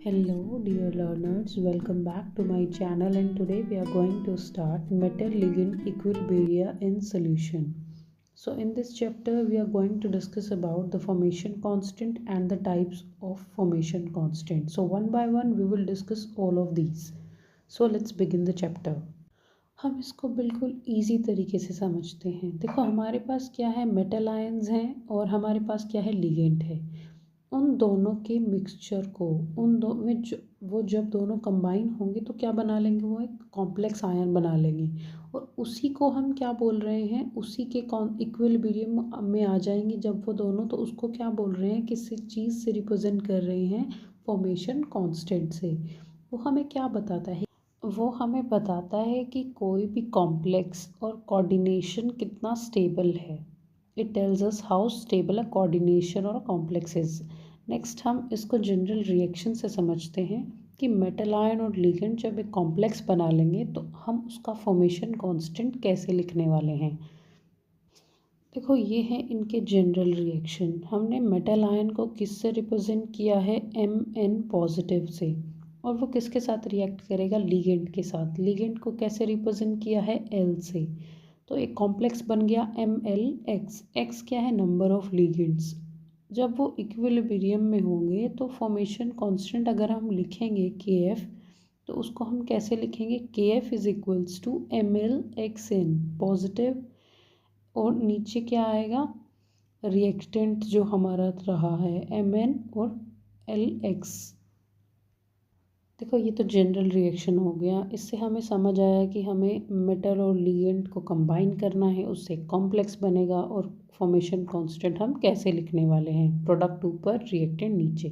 Hello dear learners, welcome back to my channel and today we are going to start metal ligand equilibria in solution. So in this chapter we are going to discuss about the formation constant and the types of formation constant. So one by one we will discuss all of these. So let's begin the chapter. हम इसको बिल्कुल easy तरीके से समझते हैं। देखो हमारे पास क्या है, मेटल आयंस हैं और हमारे पास क्या है, लिगेंड है। उन दोनों के मिक्सचर को उन दो में वो जब दोनों कंबाइन होंगे तो क्या बना लेंगे, वो एक कॉम्प्लेक्स आयन बना लेंगे और उसी को हम क्या बोल रहे हैं, उसी के इक्विलिब्रियम में आ जाएंगे जब वो दोनों, तो उसको क्या बोल रहे हैं, किसी चीज़ से रिप्रेजेंट कर रहे हैं, फॉर्मेशन कांस्टेंट से। वो हमें क्या बताता है, वो हमें बताता है कि कोई भी कॉम्प्लेक्स और कोऑर्डिनेशन कितना स्टेबल है। It tells us how stable a coordination और कॉम्प्लेक्स इज। नेक्स्ट हम इसको जनरल रिएक्शन से समझते हैं कि मेटल आयन और लिगेंड जब एक कॉम्प्लेक्स बना लेंगे तो हम उसका फॉर्मेशन कांस्टेंट कैसे लिखने वाले हैं। देखो ये है इनके जनरल रिएक्शन। हमने मेटल आयन को किससे रिप्रेजेंट किया है, Mn पॉजिटिव से, और वो किसके साथ रिएक्ट करेगा, लिगेंड के साथ। लिगेंड को कैसे रिप्रेजेंट किया है, L से। तो एक कॉम्प्लेक्स बन गया MlX। X क्या है, नंबर ऑफ लिगेंड्स। जब वो इक्विलिब्रियम में होंगे तो फॉर्मेशन कांस्टेंट अगर हम लिखेंगे Kf, तो उसको हम कैसे लिखेंगे, Kf is equals to Mlxn positive, और नीचे क्या आएगा, रिएक्टेंट जो हमारा रहा है Mn और Lx। देखो ये तो जनरल रिएक्शन हो गया। इससे हमें समझ आया कि हमें मेटल और लिगेंड को कंबाइन करना है, उससे कॉम्प्लेक्स बनेगा और फॉर्मेशन कांस्टेंट हम कैसे लिखने वाले हैं, प्रोडक्ट ऊपर रिएक्टेंट नीचे।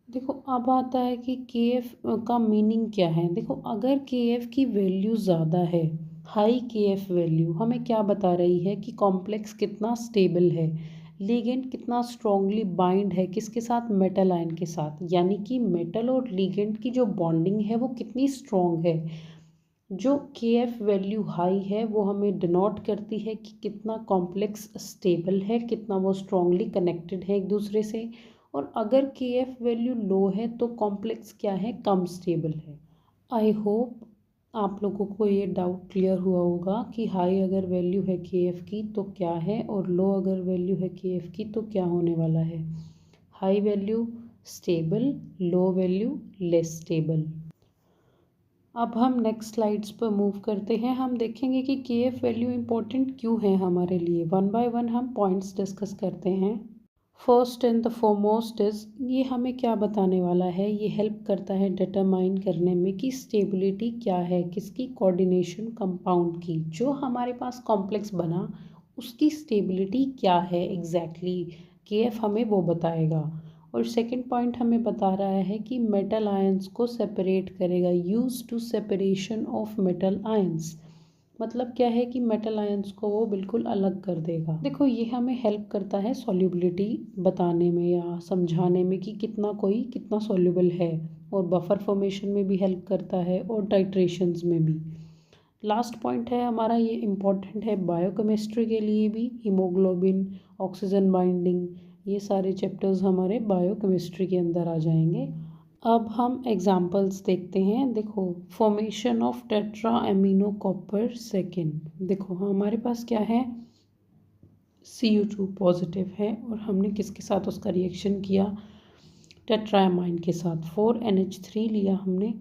देखो अब आता है कि Kf का मीनिंग क्या है। देखो अगर Kf की वैल्यू ज़्यादा है, हाई Kf वैल्यू हमें क्या बता रही है कि कॉम्प्लेक्स कितना स्टेबल है, लिगेंड कितना स्ट्रॉन्गली बाइंड है किसके साथ, मेटल आयन के साथ। यानी कि मेटल और लिगेंड की जो बॉन्डिंग है वो कितनी स्ट्रॉन्ग है। जो Kf वैल्यू हाई है वो हमें डिनोट करती है कि कितना कॉम्प्लेक्स स्टेबल है, कितना वो स्ट्रॉन्गली कनेक्टेड है एक दूसरे से। और अगर Kf वैल्यू लो है तो कॉम्प्लेक्स क्या है, कम स्टेबल है। आई होप आप लोगों को ये डाउट क्लियर हुआ होगा कि हाई अगर वैल्यू है Kf की तो क्या है, और लो अगर वैल्यू है Kf की तो क्या होने वाला है। High value stable, low value less stable. अब हम नेक्स्ट स्लाइड्स पर मूव करते हैं। हम देखेंगे कि Kf वैल्यू इंपॉर्टेंट क्यों है हमारे लिए। वन बाय वन हम पॉइंट्स डिस्कस करते हैं। First and the foremost is, ये हमें क्या बताने वाला है, ये हेल्प करता है डिटरमाइन करने में कि स्टेबिलिटी क्या है किसकी, कोऑर्डिनेशन कंपाउंड की। जो हमारे पास कॉम्प्लेक्स बना उसकी स्टेबिलिटी क्या है एग्जैक्टली, Kf हमें वो बताएगा। और सेकंड पॉइंट हमें बता रहा है कि मेटल आयंस को सेपरेट करेगा, use to separation of metal ions. मतलब क्या है कि मेटल आयंस को वो बिल्कुल अलग कर देगा। देखो ये हमें हेल्प करता है सॉल्युबिलिटी बताने में या समझाने में कि कितना कोई कितना सॉल्युबल है, और बफर फॉर्मेशन में भी हेल्प करता है और टाइट्रेशंस में भी। लास्ट पॉइंट है हमारा, ये इम्पॉर्टेंट है बायोकेमिस्ट्री के लिए भी। हीमोग्लोबिन, ऑक्सीजन बाइंडिंग, ये सारे चैप्टर्स हमारे बायोकेमिस्ट्री के अंदर आ जाएंगे। अब हम एग्जाम्पल्स देखते हैं। देखो formation of tetra amino copper second. देखो हमारे पास क्या है, Cu2 पॉजिटिव है और हमने किसके साथ उसका रिएक्शन किया, टेट्राएमाइन के साथ। 4NH3 लिया हमने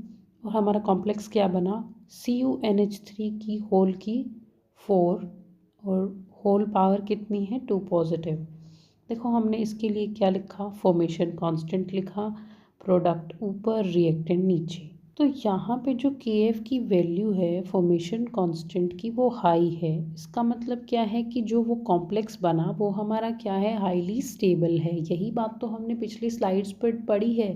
और हमारा कॉम्प्लेक्स क्या बना, CuNH3 की होल की 4 और होल पावर कितनी है, 2 पॉजिटिव। देखो हमने इसके लिए क्या लिखा, फॉर्मेशन कांस्टेंट लिखा, प्रोडक्ट ऊपर रिएक्टेंट नीचे। तो यहाँ पे जो Kf की वैल्यू है फॉर्मेशन कांस्टेंट की वो हाई है। इसका मतलब क्या है कि जो वो कॉम्प्लेक्स बना वो हमारा क्या है, हाईली स्टेबल है। यही बात तो हमने पिछली स्लाइड्स पर पढ़ी है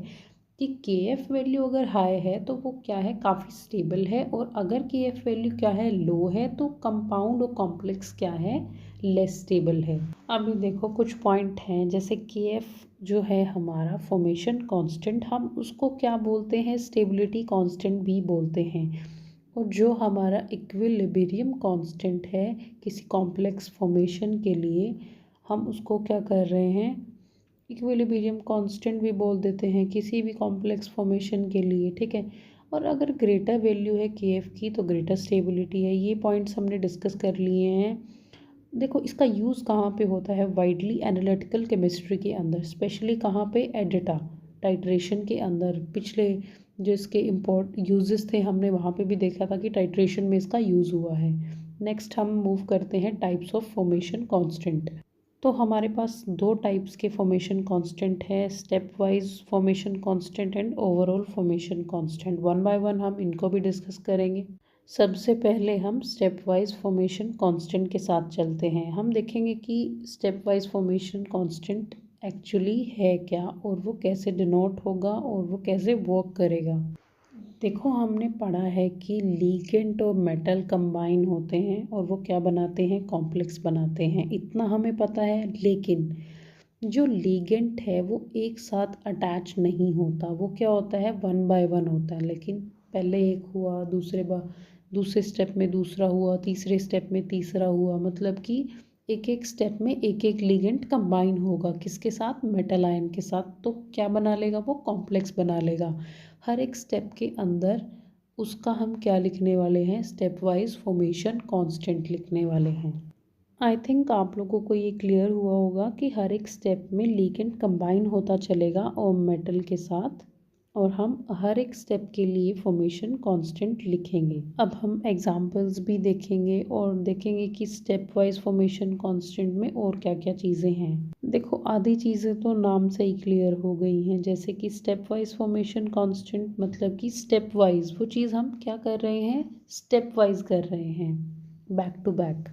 कि Kf वैल्यू अगर हाई है तो वो क्या है, काफ़ी स्टेबल है, और अगर Kf वैल्यू क्या है, लो है, तो कंपाउंड और कॉम्प्लेक्स क्या है, लेस स्टेबल है। अभी देखो कुछ पॉइंट हैं, जैसे Kf जो है हमारा फॉर्मेशन कांस्टेंट, हम उसको क्या बोलते हैं, स्टेबिलिटी कांस्टेंट भी बोलते हैं। और जो हमारा इक्विलिब्रियम कांस्टेंट है किसी कॉम्प्लेक्स फॉर्मेशन के लिए, हम उसको क्या कर रहे हैं, इक्विलिब्रियम कांस्टेंट भी बोल देते हैं किसी भी कॉम्प्लेक्स फॉर्मेशन के लिए, ठीक है। और अगर ग्रेटर वैल्यू है के एफ की तो ग्रेटर स्टेबिलिटी है। ये पॉइंट्स हमने डिस्कस कर लिए हैं। देखो इसका यूज़ कहाँ पे होता है, वाइडली एनालिटिकल केमिस्ट्री के अंदर, स्पेशली कहाँ पे, एडिटा टाइट्रेशन के अंदर। पिछले जो इसके इम्पोर्ट यूजेस थे हमने वहाँ पे भी देखा था कि टाइट्रेशन में इसका यूज़ हुआ है। नेक्स्ट हम मूव करते हैं टाइप्स ऑफ फॉर्मेशन कांस्टेंट। तो हमारे पास दो टाइप्स के फॉर्मेशन कांस्टेंट है, step wise formation constant and overall formation constant. One by one हम इनको भी डिस्कस करेंगे। सबसे पहले हम स्टेप वाइज फॉर्मेशन कांस्टेंट के साथ चलते हैं। हम देखेंगे कि step wise formation constant actually है क्या और वो कैसे डिनोट होगा और वो कैसे वर्क करेगा। देखो हमने पढ़ा है कि लीगेंड और मेटल कंबाइन होते हैं और वो क्या बनाते हैं, कॉम्प्लेक्स बनाते हैं, इतना हमें पता है। लेकिन जो लीगेंड है वो एक साथ अटैच नहीं होता, वो क्या होता है, वन बाय वन होता है। लेकिन पहले एक हुआ, दूसरे स्टेप में दूसरा हुआ, तीसरे स्टेप में तीसरा हुआ, मतलब कि एक एक स्टेप में एक एक लीगेंड कंबाइन होगा, किसके साथ, मेटल आयन के साथ। तो क्या बना लेगा, वो कॉम्प्लेक्स बना लेगा। हर एक स्टेप के अंदर उसका हम क्या लिखने वाले हैं, स्टेप वाइज फॉर्मेशन कांस्टेंट लिखने वाले हैं। आई थिंक आप लोगों को ये क्लियर हुआ होगा कि हर एक स्टेप में लीगेंड कंबाइन होता चलेगा और मेटल के साथ, और हम हर एक स्टेप के लिए फॉर्मेशन कांस्टेंट लिखेंगे। अब हम एग्जांपल्स भी देखेंगे और देखेंगे कि स्टेप वाइज फॉर्मेशन कांस्टेंट में और क्या क्या चीज़ें हैं। देखो आधी चीज़ें तो नाम से ही क्लियर हो गई हैं, जैसे कि स्टेप वाइज फॉर्मेशन कांस्टेंट मतलब कि स्टेप वाइज वो चीज़ हम क्या कर रहे हैं, स्टेप वाइज कर रहे हैं, बैक टू बैक।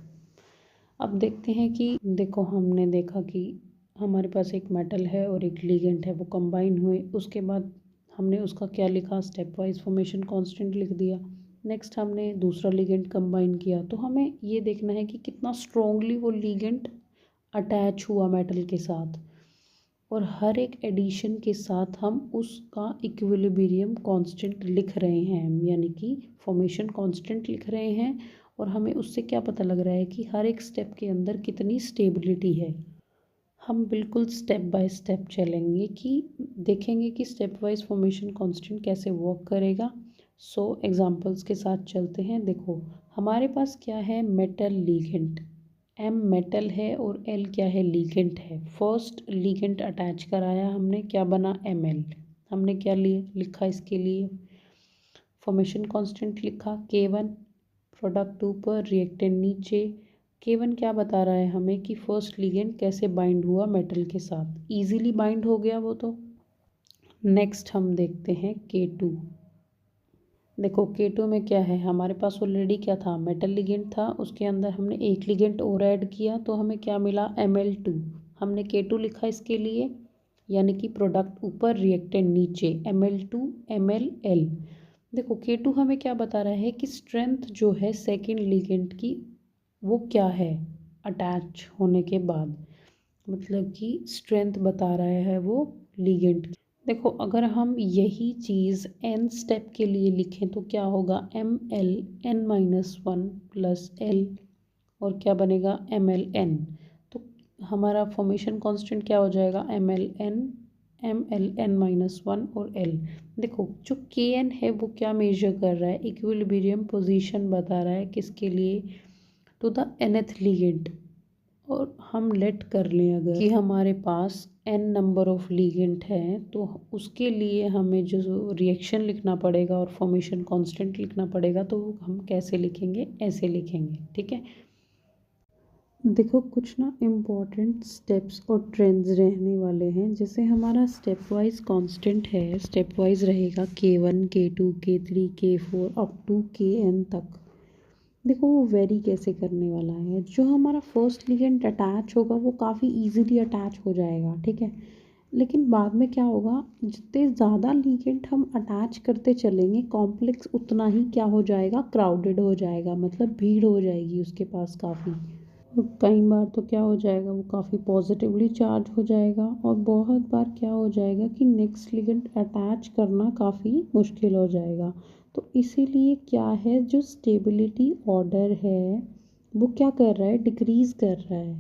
अब देखते हैं कि देखो हमने देखा कि हमारे पास एक मेटल है और एक लीगेंड है, वो कंबाइन हुए, उसके बाद हमने उसका क्या लिखा, स्टेप वाइज फॉर्मेशन कांस्टेंट लिख दिया। नेक्स्ट हमने दूसरा लीगेंड कंबाइन किया, तो हमें ये देखना है कि कितना स्ट्रॉन्गली वो लीगेंड अटैच हुआ मेटल के साथ, और हर एक एडिशन के साथ हम उसका इक्विलिब्रियम कांस्टेंट लिख रहे हैं, यानी कि फॉर्मेशन कांस्टेंट लिख रहे हैं। और हमें उससे क्या पता लग रहा है कि हर एक स्टेप के अंदर कितनी स्टेबिलिटी है। हम बिल्कुल स्टेप बाय स्टेप चलेंगे कि देखेंगे कि स्टेप वाइज फॉर्मेशन कांस्टेंट कैसे वर्क करेगा। सो एग्जांपल्स के साथ चलते हैं। देखो हमारे पास क्या है, मेटल लीगेंड, एम मेटल है और एल क्या है, लीगेंड है। फर्स्ट लीगेंड अटैच कराया हमने, क्या बना, एम एल। हमने क्या लिखा इसके लिए, फॉर्मेशन कांस्टेंट लिखा K1, प्रोडक्ट ऊपर रिएक्टेंट नीचे। K1 क्या बता रहा है हमें कि फर्स्ट लिगेंड कैसे बाइंड हुआ मेटल के साथ, इजीली बाइंड हो गया वो तो। नेक्स्ट हम देखते हैं K2। देखो K2 में क्या है, हमारे पास ऑलरेडी क्या था, मेटल लिगेंड था, उसके अंदर हमने एक लिगेंड और ऐड किया तो हमें क्या मिला, Ml2। हमने K2 लिखा इसके लिए, यानी कि प्रोडक्ट ऊपर रिएक्टेंट नीचे, Ml2 MlL। देखो K2 हमें क्या बता रहा है कि स्ट्रेंथ जो है सेकेंड लिगेंड की वो क्या है, अटैच होने के बाद, मतलब कि स्ट्रेंथ बता रहा है वो लिगेंड की। देखो अगर हम यही चीज़ n स्टेप के लिए लिखें तो क्या होगा, ML(n-1) प्लस L, और क्या बनेगा, MLN। तो हमारा फॉर्मेशन कांस्टेंट क्या हो जाएगा, MLN-1 और L। देखो जो Kn है वो क्या मेजर कर रहा है, इक्विलिब्रियम पोजीशन बता रहा है, किसके लिए, टू द nth लिगेंड। और हम लेट कर लें अगर कि हमारे पास n नंबर ऑफ लिगेंड है तो उसके लिए हमें जो रिएक्शन लिखना पड़ेगा और फॉर्मेशन कांस्टेंट लिखना पड़ेगा, तो हम कैसे लिखेंगे, ऐसे लिखेंगे, ठीक है। देखो कुछ ना इम्पॉर्टेंट स्टेप्स और ट्रेंड्स रहने वाले हैं। जैसे हमारा स्टेप वाइज कांस्टेंट है, स्टेप वाइज रहेगा K1 K2 K3 K4 up to Kn तक। देखो वो वेरी कैसे करने वाला है, जो हमारा फर्स्ट लिगेंड अटैच होगा वो काफ़ी इजीली अटैच हो जाएगा, ठीक है। लेकिन बाद में क्या होगा, जितने ज़्यादा लिगेंड हम अटैच करते चलेंगे कॉम्प्लेक्स उतना ही क्या हो जाएगा, क्राउडेड हो जाएगा, मतलब भीड़ हो जाएगी उसके पास काफ़ी। और कई बार तो क्या हो जाएगा, वो काफ़ी पॉजिटिवली चार्ज हो जाएगा, और बहुत बार क्या हो जाएगा कि नेक्स्ट लिगेंड अटैच करना काफ़ी मुश्किल हो जाएगा। तो इसीलिए क्या है, जो स्टेबिलिटी ऑर्डर है वो क्या कर रहा है, डिक्रीज़ कर रहा है।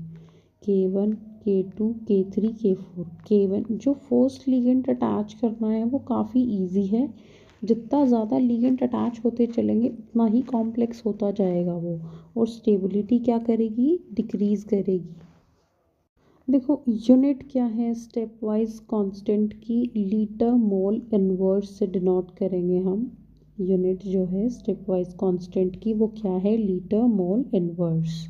K1 K2 K3 K4 K1। जो फोर्स लिगेंड अटैच करना है वो काफ़ी इजी है। जितना ज़्यादा लिगेंड अटैच होते चलेंगे उतना ही कॉम्प्लेक्स होता जाएगा वो, और स्टेबिलिटी क्या करेगी, डिक्रीज करेगी। देखो यूनिट क्या है, स्टेप वाइज कांस्टेंट की लीटर मोल इनवर्स से डिनोट करेंगे हम। यूनिट जो है स्टेप वाइज कांस्टेंट की वो क्या है, लीटर मोल इनवर्स।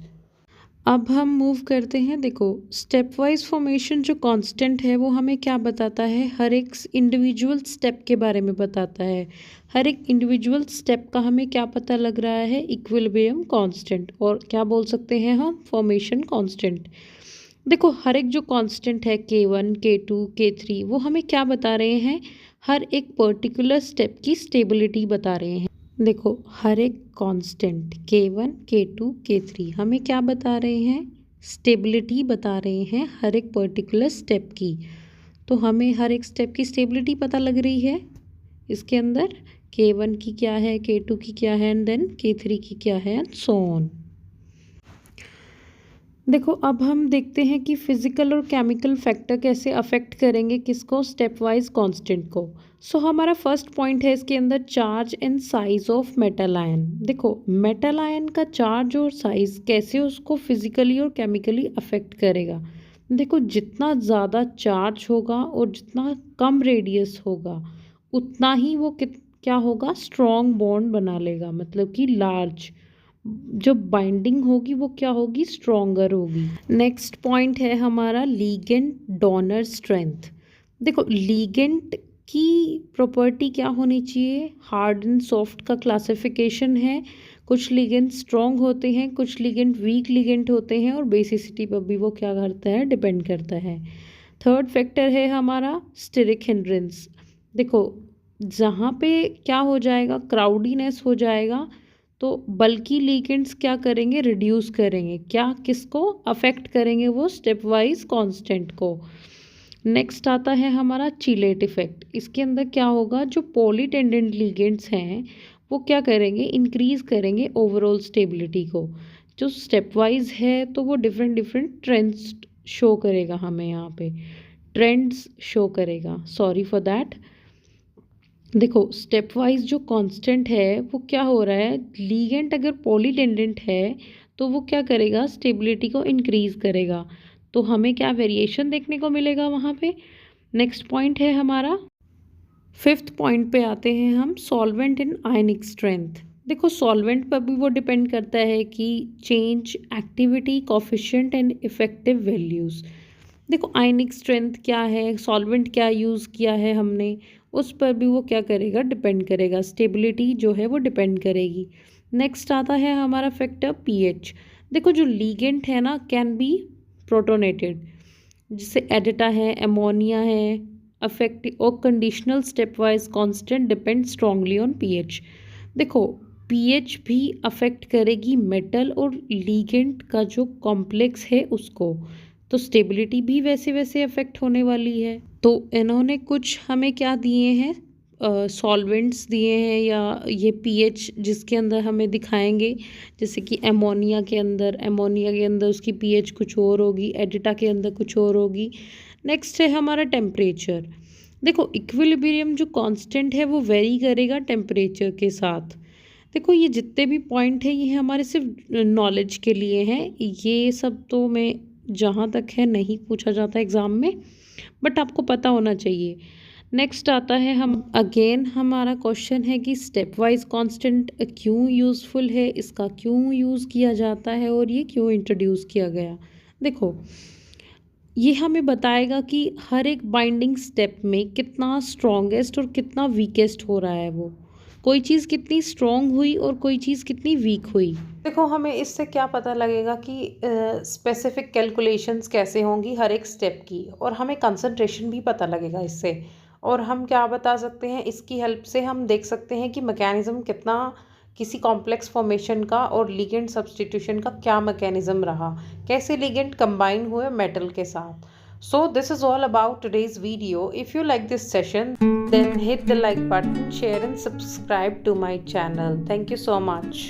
अब हम मूव करते हैं। देखो स्टेप वाइज फॉर्मेशन जो कांस्टेंट है वो हमें क्या बताता है, हर एक इंडिविजुअल स्टेप के बारे में बताता है। हर एक इंडिविजुअल स्टेप का हमें क्या पता लग रहा है, इक्विलिब्रियम कांस्टेंट, और क्या बोल सकते हैं हम, फॉर्मेशन कांस्टेंट। देखो हर एक जो कांस्टेंट है K1 K2 K3 वो हमें क्या बता रहे हैं, हर एक पर्टिकुलर स्टेप की स्टेबिलिटी बता रहे हैं। देखो हर एक कांस्टेंट K1 K2 K3 हमें क्या बता रहे हैं, स्टेबिलिटी बता रहे हैं हर एक पर्टिकुलर स्टेप की। तो हमें हर एक स्टेप की स्टेबिलिटी पता लग रही है इसके अंदर, K1 की क्या है, K2 की क्या है, एंड देन K3 की क्या है, एंड सो ऑन। देखो अब हम देखते हैं कि फिजिकल और केमिकल फैक्टर कैसे अफेक्ट करेंगे किसको, स्टेप वाइज कांस्टेंट को। सो हमारा फर्स्ट पॉइंट है इसके अंदर, charge and size of metal ion. देखो मेटल आयन का चार्ज और साइज कैसे उसको फिजिकली और केमिकली अफेक्ट करेगा। देखो जितना ज़्यादा चार्ज होगा और जितना कम रेडियस होगा उतना ही वो क्या होगा, स्ट्रॉन्ग बॉन्ड बना लेगा, मतलब कि लार्ज जो बाइंडिंग होगी वो क्या होगी, स्ट्रॉन्गर होगी। नेक्स्ट पॉइंट है हमारा लीगेंड डोनर स्ट्रेंथ। देखो लीगेंड की प्रॉपर्टी क्या होनी चाहिए, हार्ड एंड सॉफ्ट का क्लासिफिकेशन है। कुछ लिगेंड स्ट्रॉन्ग होते हैं, कुछ लिगेंड वीक लिगेंड होते हैं, और बेसिसिटी पर भी वो क्या करता है, डिपेंड करता है। थर्ड फैक्टर है हमारा स्टेरिक हिंड्रेंस। देखो जहाँ पे क्या हो जाएगा, क्राउडीनेस हो जाएगा, तो बल्कि लिगेंड्स क्या करेंगे, रिड्यूस करेंगे, क्या किसको अफेक्ट करेंगे, वो स्टेप वाइज कांस्टेंट को। नेक्स्ट आता है हमारा चिलेट इफेक्ट। इसके अंदर क्या होगा, जो पॉलीटेंडेंट लिगेंड्स हैं वो क्या करेंगे, इंक्रीज करेंगे ओवरऑल स्टेबिलिटी को। जो स्टेप वाइज है तो वो डिफरेंट डिफरेंट ट्रेंड्स शो करेगा, हमें यहाँ पे ट्रेंड्स शो करेगा, सॉरी फॉर दैट। देखो स्टेप वाइज जो कांस्टेंट है वो क्या हो रहा है, लीगेंड अगर पॉलीटेंडेंट है तो वो क्या करेगा, स्टेबिलिटी को इंक्रीज करेगा, तो हमें क्या वेरिएशन देखने को मिलेगा वहाँ पे। नेक्स्ट पॉइंट है हमारा, फिफ्थ पॉइंट पे आते हैं हम, सॉल्वेंट इन आयनिक स्ट्रेंथ। देखो सॉल्वेंट पर भी वो डिपेंड करता है कि change activity coefficient and effective values. देखो आयनिक स्ट्रेंथ क्या है, सॉल्वेंट क्या यूज़ किया है हमने, उस पर भी वो क्या करेगा, डिपेंड करेगा, स्टेबिलिटी जो है वो डिपेंड करेगी। नेक्स्ट आता है हमारा फैक्टर पीएच। देखो जो लीगेंट है ना, कैन बी प्रोटोनेटेड, जैसे एडिटा है, एमोनिया है, अफेक्टिव और conditional step wise constant depend strongly on pH. देखो पीएच भी अफेक्ट करेगी मेटल और लीगेंट का जो कॉम्प्लेक्स है उसको, तो स्टेबिलिटी भी वैसे वैसे अफेक्ट होने वाली है। तो इन्होंने कुछ हमें क्या दिए हैं, सॉल्वेंट्स दिए हैं, या ये पीएच जिसके अंदर हमें दिखाएंगे, जैसे कि एमोनिया के अंदर उसकी पीएच कुछ और होगी, एडिटा के अंदर कुछ और होगी। नेक्स्ट है हमारा टेम्परेचर। देखो इक्विलिब्रियम जो कांस्टेंट है वो वेरी करेगा टेम्परेचर के साथ। देखो ये जितने भी पॉइंट है ये हमारे सिर्फ नॉलेज के लिए हैं, ये सब तो मैं जहाँ तक है नहीं पूछा जाता एग्ज़ाम में, बट आपको पता होना चाहिए। नेक्स्ट आता है हम अगेन, हमारा क्वेश्चन है कि स्टेप वाइज कांस्टेंट क्यों यूज़फुल है, इसका क्यों यूज़ किया जाता है, और ये क्यों इंट्रोड्यूस किया गया। देखो ये हमें बताएगा कि हर एक बाइंडिंग स्टेप में कितना स्ट्रॉन्गेस्ट और कितना वीकेस्ट हो रहा है, वो कोई चीज़ कितनी स्ट्रॉन्ग हुई और कोई चीज़ कितनी वीक हुई। देखो हमें इससे क्या पता लगेगा कि स्पेसिफिक कैलकुलेशंस कैसे होंगी हर एक स्टेप की, और हमें कंसंट्रेशन भी पता लगेगा इससे। और हम क्या बता सकते हैं, इसकी हेल्प से हम देख सकते हैं कि मैकेनिज़्म कितना किसी कॉम्प्लेक्स फॉर्मेशन का और लिगेंड सब्स्टिट्यूशन का क्या मैकेनिज़्म रहा, कैसे लिगेंड कंबाइन हुए मेटल के साथ। So this is all about today's video. If you like this session, then hit the like button, share and subscribe to my channel. Thank you so much.